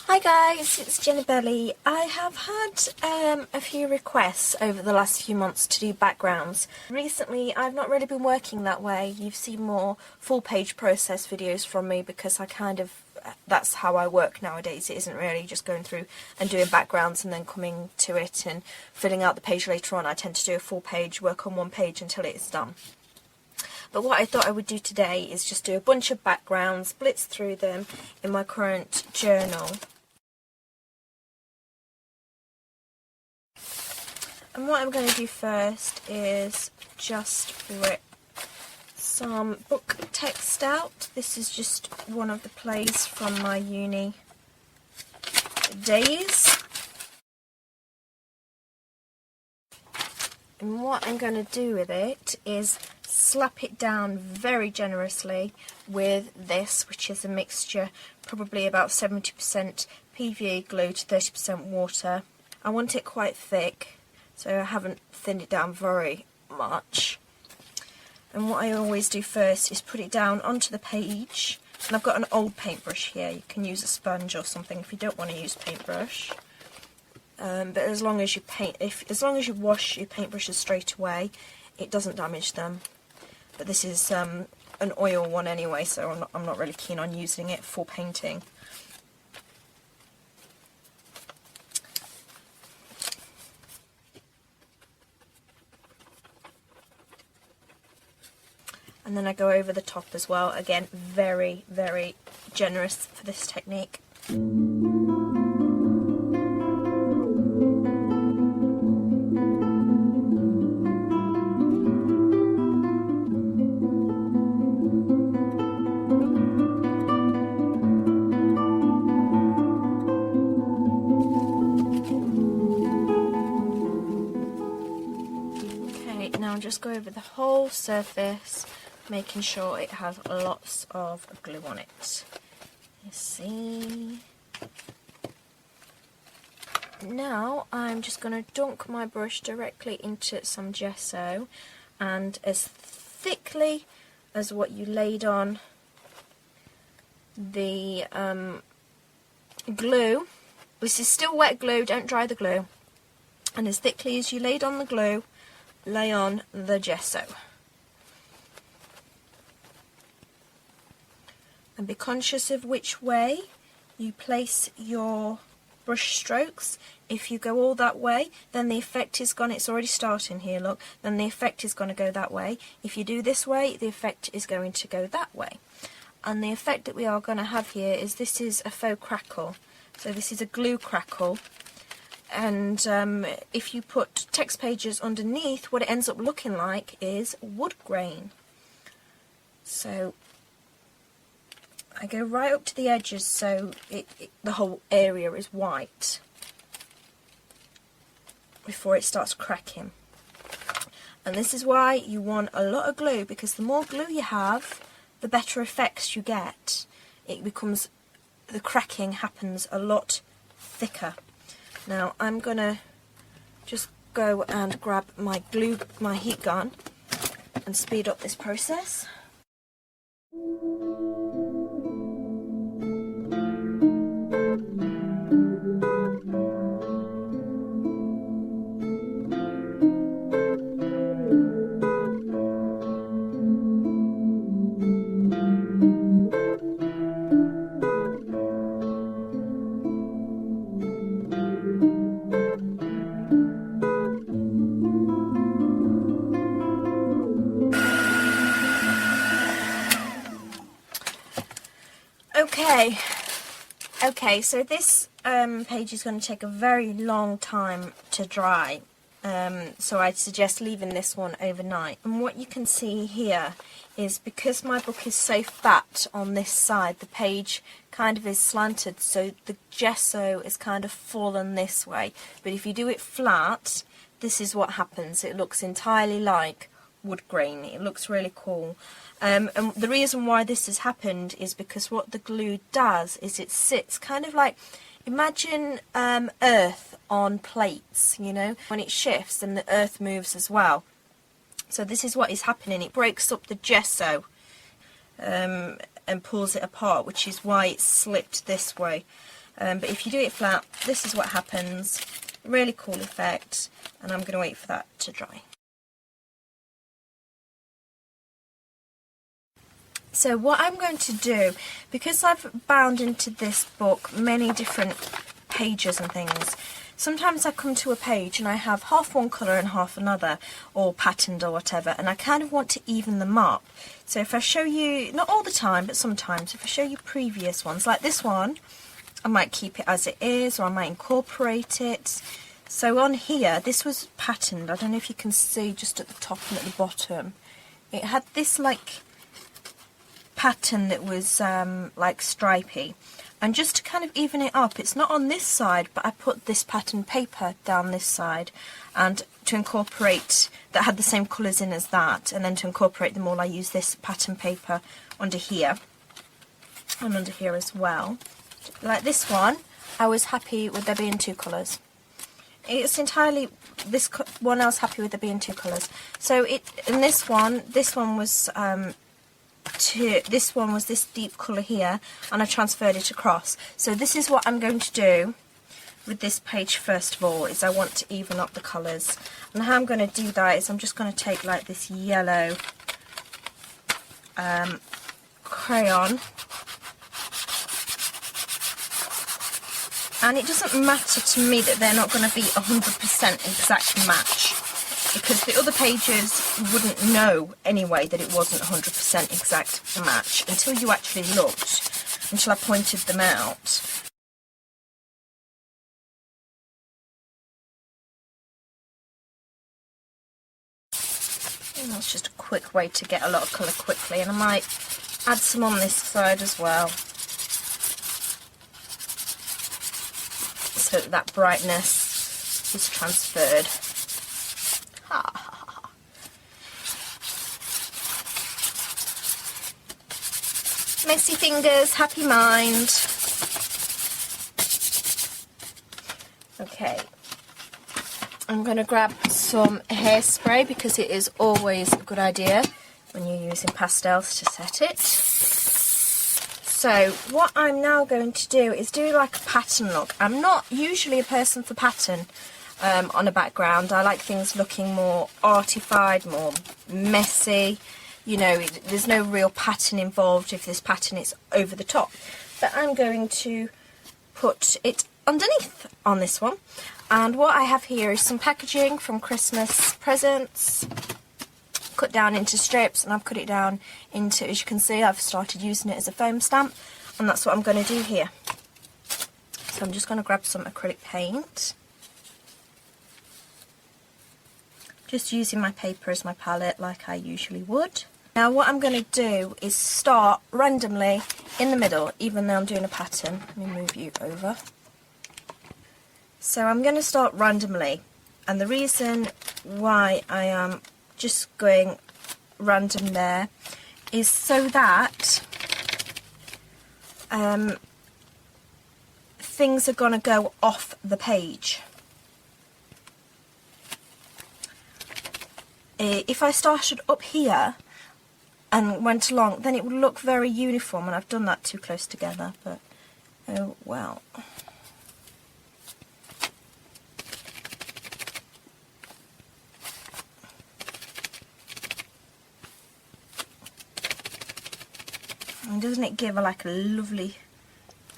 Hi guys, it's Jennibellie. I have had a few requests over the last few months to do backgrounds. Recently I've not really been working that way. You've seen more full page process videos from me because that's how I work nowadays. It isn't really just going through and doing backgrounds and then coming to it and filling out the page later on. I tend to do a full page, work on one page until it is done. But what I thought I would do today is just do a bunch of backgrounds, blitz through them in my current journal. And what I'm going to do first is just rip some book text out. This is just one of the plays from my uni days. And what I'm going to do with it is slap it down very generously with this, which is a mixture, probably about 70% PVA glue to 30% water. I want it quite thick, so I haven't thinned it down very much. And what I always do first is put it down onto the page. And I've got an old paintbrush here. You can use a sponge or something if you don't want to use paintbrush. But as long as you wash your paintbrushes straight away, it doesn't damage them. But this is an oil one anyway, so I'm not really keen on using it for painting. And then I go over the top as well. Again, very, very generous for this technique. Okay, now just go over the whole surface, making sure it has lots of glue on it. You see. Now I'm just going to dunk my brush directly into some gesso, and as thickly as what you laid on the glue. This is still wet glue, don't dry the glue. And as thickly as you laid on the glue, lay on the gesso. And be conscious of which way you place your brush strokes. If you go all that way, then the effect is gone. It's already starting here, look. Then the effect is going to go that way. If you do this way, the effect is going to go that way. And the effect that we are going to have here is this is a faux crackle. So this is a glue crackle. And if you put text pages underneath, what it ends up looking like is wood grain. So I go right up to the edges so the whole area is white before it starts cracking. And this is why you want a lot of glue, because the more glue you have, the better effects you get. The cracking happens a lot thicker. Now I'm gonna just go and grab my heat gun and speed up this process. Okay, so this page is going to take a very long time to dry, so I'd suggest leaving this one overnight. And what you can see here is, because my book is so fat on this side, the page kind of is slanted, so the gesso is kind of fallen this way. But if you do it flat, this is what happens. It looks entirely like wood grain. It looks really cool. And the reason why this has happened is because what the glue does is it sits kind of like, imagine earth on plates, you know, when it shifts and the earth moves as well. So this is what is happening. It breaks up the gesso and pulls it apart, which is why it's slipped this way. But if you do it flat, this is what happens. Really cool effect, and I'm going to wait for that to dry. So what I'm going to do, because I've bound into this book many different pages and things, sometimes I come to a page and I have half one colour and half another, or patterned or whatever, and I kind of want to even them up. So if I show you, not all the time, but sometimes, if I show you previous ones, like this one, I might keep it as it is, or I might incorporate it. So on here, this was patterned. I don't know if you can see just at the top and at the bottom. It had this like pattern that was like stripy, and just to kind of even it up, it's not on this side, but I put this pattern paper down this side, and to incorporate, that had the same colours in as that, and then to incorporate them all I use this pattern paper under here and under here as well. Like this one, I was happy with there being two colours. It's entirely, this one I was happy with there being two colours. So in this one was this one was this deep colour here, and I transferred it across. So this is what I'm going to do with this page first of all, is I want to even up the colours. And how I'm going to do that is I'm just going to take like this yellow crayon, and it doesn't matter to me that they're not going to be 100% exact match, because the other pages wouldn't know anyway that it wasn't 100% exact match until you actually looked, until I pointed them out. And that's just a quick way to get a lot of colour quickly, and I might add some on this side as well, so that brightness is transferred. Ha ha ha. Messy fingers, happy mind. Okay, I'm going to grab some hairspray, because it is always a good idea when you're using pastels to set it. So what I'm now going to do is do like a pattern look. I'm not usually a person for pattern on a background. I like things looking more artified, more messy. You know, there's no real pattern involved if this pattern is over the top. But I'm going to put it underneath on this one. And what I have here is some packaging from Christmas presents, cut down into strips, and I've cut it down into, as you can see, I've started using it as a foam stamp, and that's what I'm going to do here. So I'm just going to grab some acrylic paint, just using my paper as my palette like I usually would. Now what I'm going to do is start randomly in the middle, even though I'm doing a pattern. Let me move you over. So I'm going to start randomly, and the reason why I am just going random there is so that things are going to go off the page. If I started up here and went along, then it would look very uniform, and I've done that too close together, but oh well. And doesn't it give like a lovely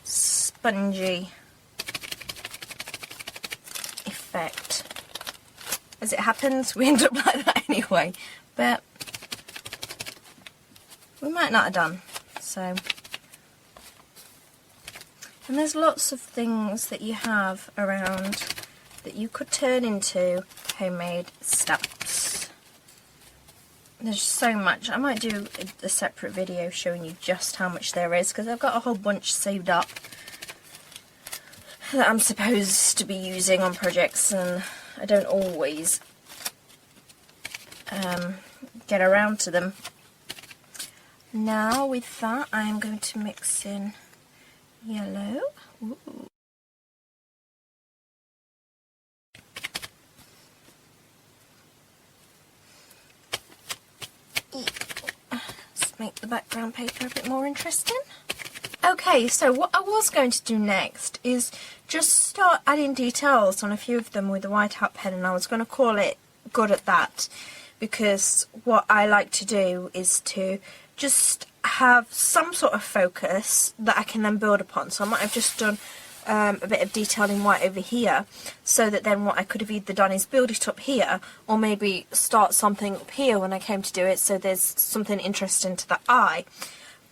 spongy effect? As it happens, we end up like that anyway, but we might not have done. So, and there's lots of things that you have around that you could turn into homemade stamps. There's so much. I might do a separate video showing you just how much there is, because I've got a whole bunch saved up that I'm supposed to be using on projects, and I don't always get around to them. Now with that, I'm going to mix in yellow. Ooh. Let's make the background paper a bit more interesting. Okay, so what I was going to do next is just start adding details on a few of them with the whiteout pen, and I was going to call it good at that, because what I like to do is to just have some sort of focus that I can then build upon. So I might have just done a bit of detail in white over here, so that then what I could have either done is build it up here, or maybe start something up here when I came to do it, so there's something interesting to the eye.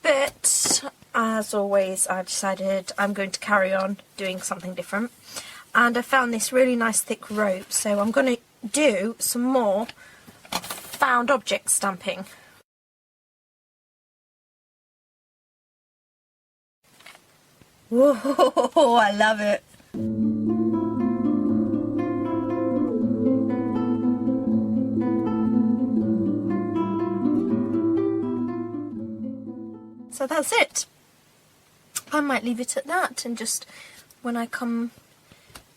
But as always, I decided I'm going to carry on doing something different, and I found this really nice thick rope, so I'm going to do some more found object stamping. Whoa, I love it. So that's it. I might leave it at that, and just when I come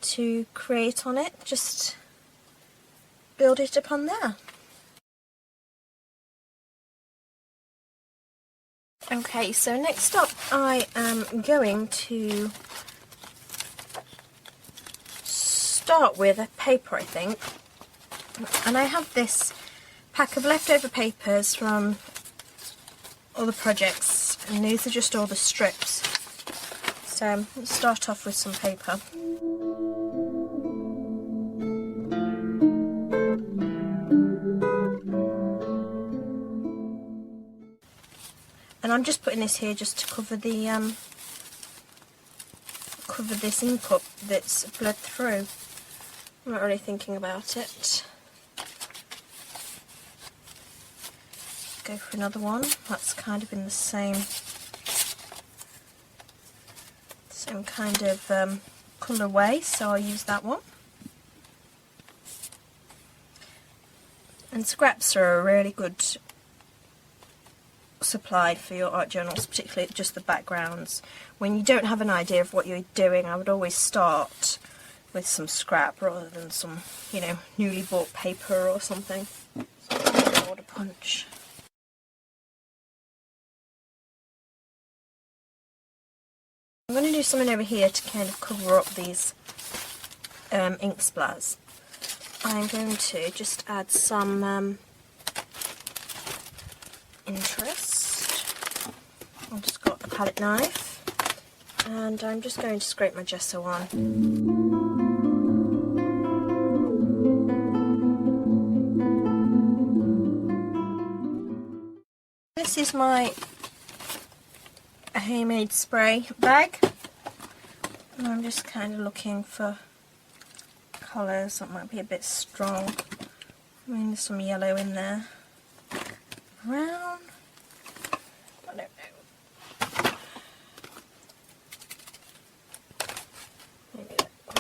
to create on it, just build it upon there. Okay, so next up I am going to start with a paper, I think. And I have this pack of leftover papers from other projects, and these are just all the strips. So let's start off with some paper. And I'm just putting this here just to cover the cover this input that's bled through. I'm not really thinking about it. Go for another one. That's kind of in the same kind of colourway, so I'll use that one. And scraps are a really good supply for your art journals, particularly just the backgrounds. When you don't have an idea of what you're doing, I would always start with some scrap rather than some, you know, newly bought paper or something. So water punch. I'm going to do something over here to kind of cover up these ink splatters. I'm going to just add some interest. I've just got a palette knife, and I'm just going to scrape my gesso on. This is my homemade spray bag, and I'm just kind of looking for colours that might be a bit strong. I mean, there's some yellow in there. Brown? I don't know. Maybe that one.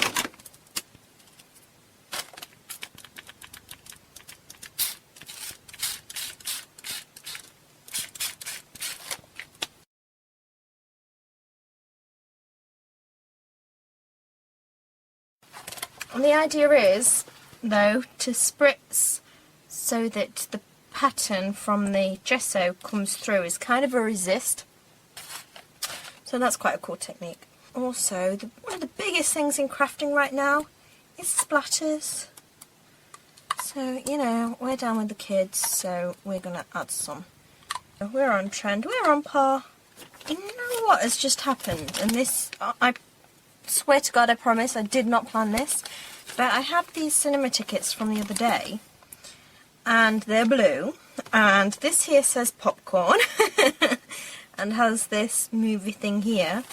And the idea is, though, to spritz so that the pattern from the gesso comes through is kind of a resist. So that's quite a cool technique. Also, one of the biggest things in crafting right now is splatters. So, you know, we're down with the kids, so we're going to add some. We're on trend, we're on par. You know what has just happened? And this, I swear to God, I promise, I did not plan this. But I have these cinema tickets from the other day, and they're blue, and this here says popcorn, and has this movie thing here,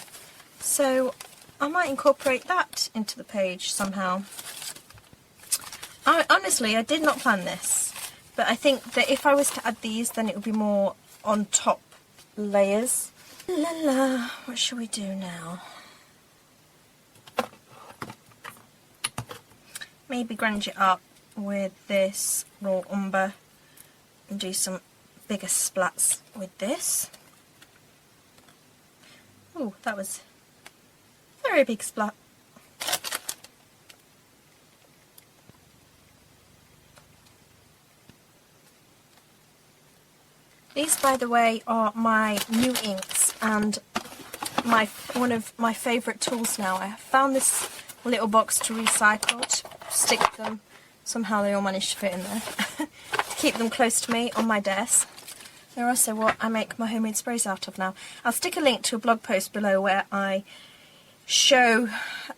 so I might incorporate that into the page somehow. Honestly, I did not plan this, but I think that if I was to add these, then it would be more on top layers. La la, what shall we do now? Maybe grunge it up with this raw umber and do some bigger splats with this. Oh, that was a very big splat. These, by the way, are my new inks, and one of my favourite tools now. I found this little box to recycle, to stick them. Somehow they all managed to fit in there. To keep them close to me on my desk. They're also what I make my homemade sprays out of now. I'll stick a link to a blog post below where I show,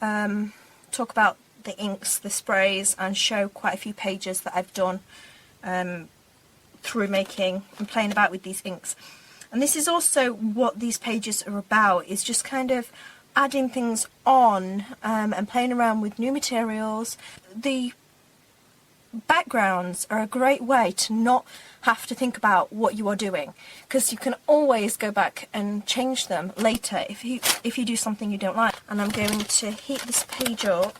talk about the inks, the sprays, and show quite a few pages that I've done through making and playing about with these inks. And this is also what these pages are about, is just kind of adding things on and playing around with new materials. The backgrounds are a great way to not have to think about what you are doing, because you can always go back and change them later if you do something you don't like. And I'm going to heat this page up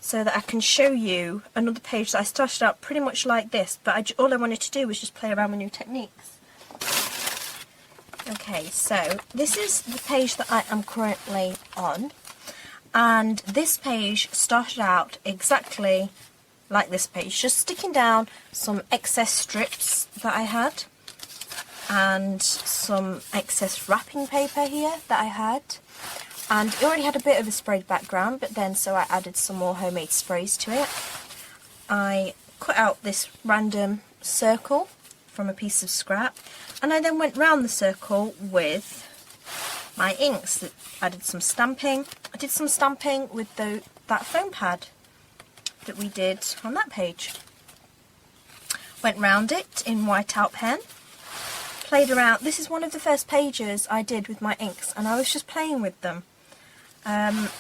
so that I can show you another page that I started out pretty much like this, but all I wanted to do was just play around with new techniques. Okay, so this is the page that I am currently on, and this page started out exactly like this page, just sticking down some excess strips that I had and some excess wrapping paper here that I had, and it already had a bit of a sprayed background, but then so I added some more homemade sprays to it. I cut out this random circle from a piece of scrap, and I then went round the circle with my inks. I did some stamping. I did some stamping with that foam pad that we did on that page. Went round it in whiteout pen, played around. This is one of the first pages I did with my inks, and I was just playing with them. And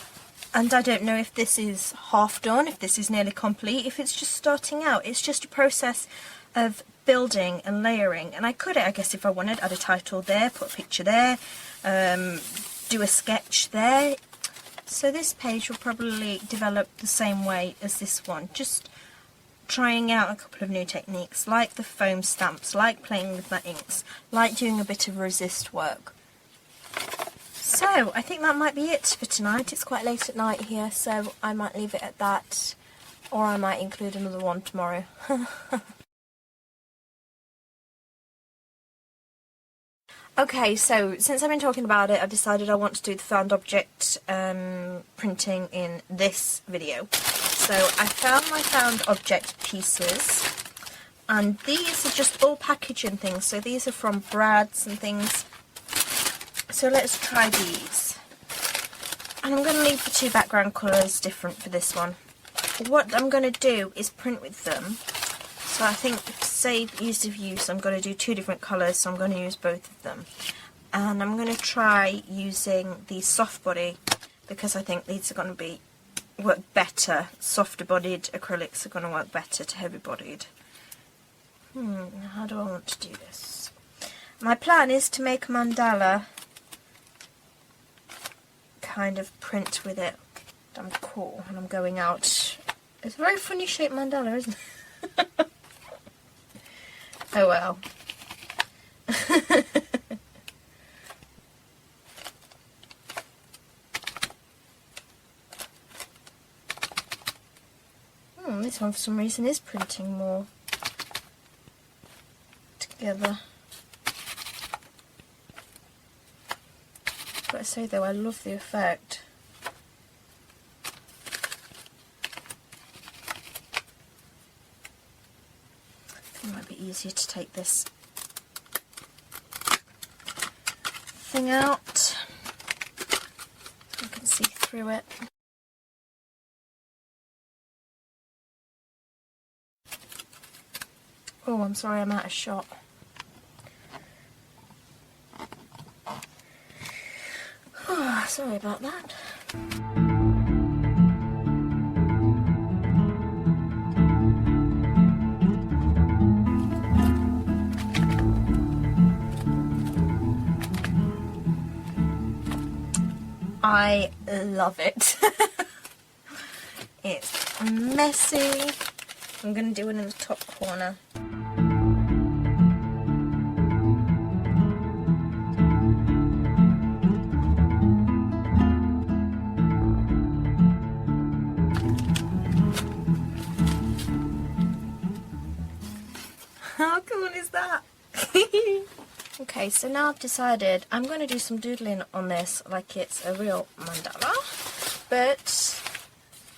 I don't know if this is half done, if this is nearly complete, if it's just starting out. It's just a process of building and layering, and I could, I guess, if I wanted, add a title there, put a picture there, do a sketch there. So this page will probably develop the same way as this one, just trying out a couple of new techniques, like the foam stamps, like playing with my inks, like doing a bit of resist work. So I think that might be it for tonight. It's quite late at night here, so I might leave it at that, or I might include another one tomorrow. Okay, so since I've been talking about it, I've decided I want to do the found object printing in this video. So I found my found object pieces, and these are just all packaging things. So these are from Brad's and things. So let's try these. And I'm going to leave the two background colours different for this one. What I'm going to do is print with them. So I think to save ease of use, I'm going to do two different colours, so I'm going to use both of them. And I'm going to try using the soft body, because I think these are going to work better. Softer bodied acrylics are going to work better to heavy bodied. How do I want to do this? My plan is to make a mandala kind of print with it. Damn cool when I'm going out. It's a very funny shaped mandala, isn't it? Oh well. This one for some reason is printing more together. But I say though, I love the effect. It might be easier to take this thing out so I can see through it. Oh, I'm sorry, I'm out of shot. Oh, sorry about that. I love it. It's messy. I'm going to do it in the top corner. How cool is that? Okay, so now I've decided I'm going to do some doodling on this like it's a real mandala, but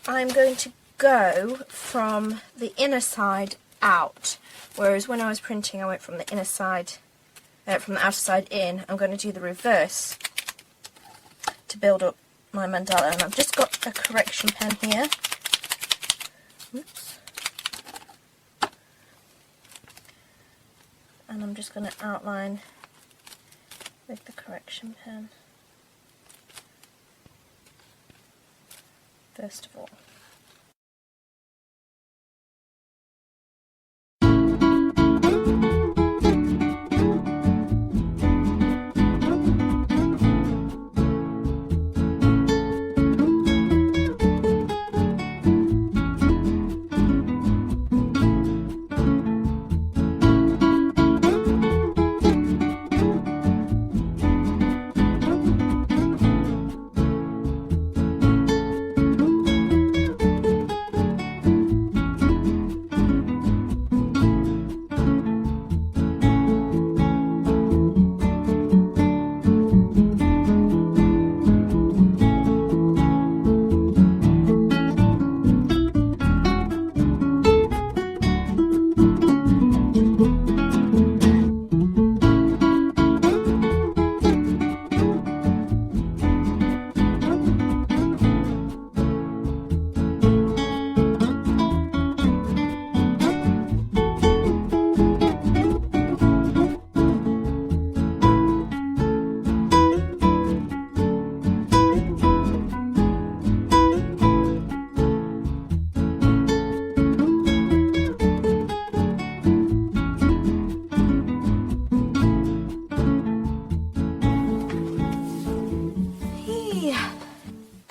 I'm going to go from the inner side out, whereas when I was printing I went from the inner side, from the outer side in. I'm going to do the reverse to build up my mandala, and I've just got a correction pen here. Oops. And I'm just going to outline with the correction pen first of all.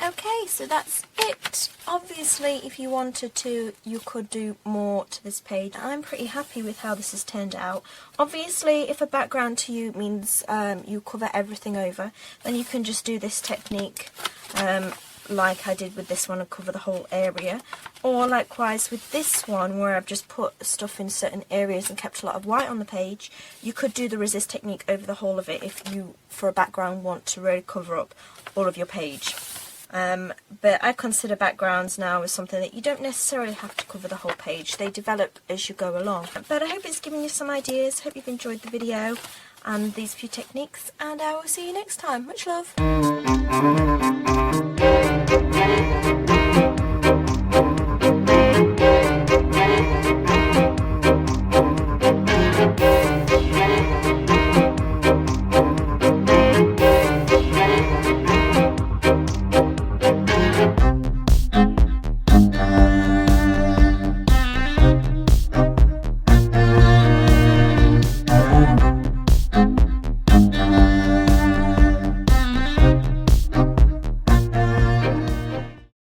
Okay, so that's it. Obviously, if you wanted to, you could do more to this page. I'm pretty happy with how this has turned out. Obviously, if a background to you means you cover everything over, then you can just do this technique like I did with this one and cover the whole area. Or likewise with this one, where I've just put stuff in certain areas and kept a lot of white on the page, you could do the resist technique over the whole of it if you, for a background, want to really cover up all of your page. But I consider backgrounds now as something that you don't necessarily have to cover the whole page. They develop as you go along. But I hope it's given you some ideas. Hope you've enjoyed the video and these few techniques, and I will see you next time. Much love.